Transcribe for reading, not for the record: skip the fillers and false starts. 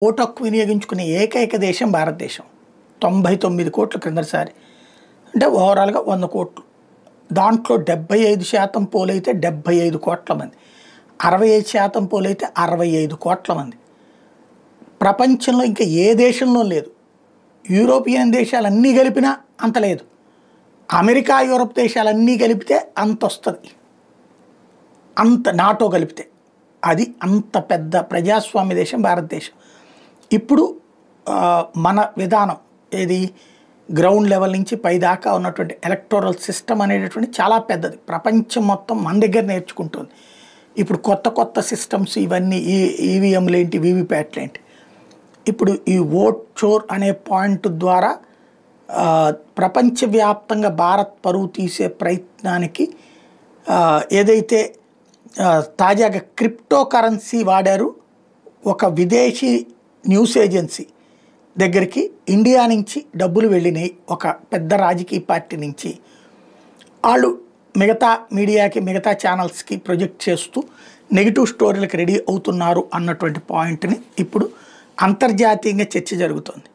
Vote హక్కు వినియోగించుకునే ఏకైక దేశం భారతదేశం. 99 కోట్లు క్రిందసారి. అంటే ఓవరాల్‌గా 100 కోట్లు. దాంట్లో 75% పోలైతే 75 కోట్ల మంది. 65% పోలైతే 65 కోట్ల మంది. ప్రపంచంలో ఇంకా ఏ దేశంలో లేదు. యూరోపియన్ దేశాలన్నీ కలిపినా అంత లేదు. అమెరికా, యూరప్ దేశాలన్నీ కలిపితే అంతొస్తది. అంత నాటో కలిపితే. అది అంత పెద్ద ప్రజాస్వామ్య దేశం భారతదేశం. ఇప్పుడు మన విధానం ఏది గ్రౌండ్ లెవెల్ నుంచి పైదాకా ఉన్నటువంటి ఎలక్టోరల్ సిస్టమ్ అనేటటువంటి చాలా పెద్దది. ప్రపంచం మొత్తం మన దగ్గర నేర్చుకుంటుంది. ఇప్పుడు కొత్త కొత్త సిస్టమ్స్ ఇవన్నీ ఈవీఎంలు ఏంటి, వీవీప్యాట్లు ఏంటి. ఇప్పుడు ఈ ఓట్ చోర్ అనే పాయింట్ ద్వారా ప్రపంచవ్యాప్తంగా భారత్ పరువు తీసే ప్రయత్నానికి ఏదైతే తాజాగా క్రిప్టో కరెన్సీ వాడారు, ఒక విదేశీ న్యూస్ ఏజెన్సీ దగ్గరికి ఇండియా నుంచి డబ్బులు వెళ్ళినాయి ఒక పెద్ద రాజకీయ పార్టీ నుంచి. వాళ్ళు మిగతా మీడియాకి, మిగతా ఛానల్స్కి ప్రొజెక్ట్ చేస్తూ నెగిటివ్ స్టోరీలకు రెడీ అవుతున్నారు అన్నటువంటి పాయింట్ని ఇప్పుడు అంతర్జాతీయంగా చర్చ జరుగుతోంది.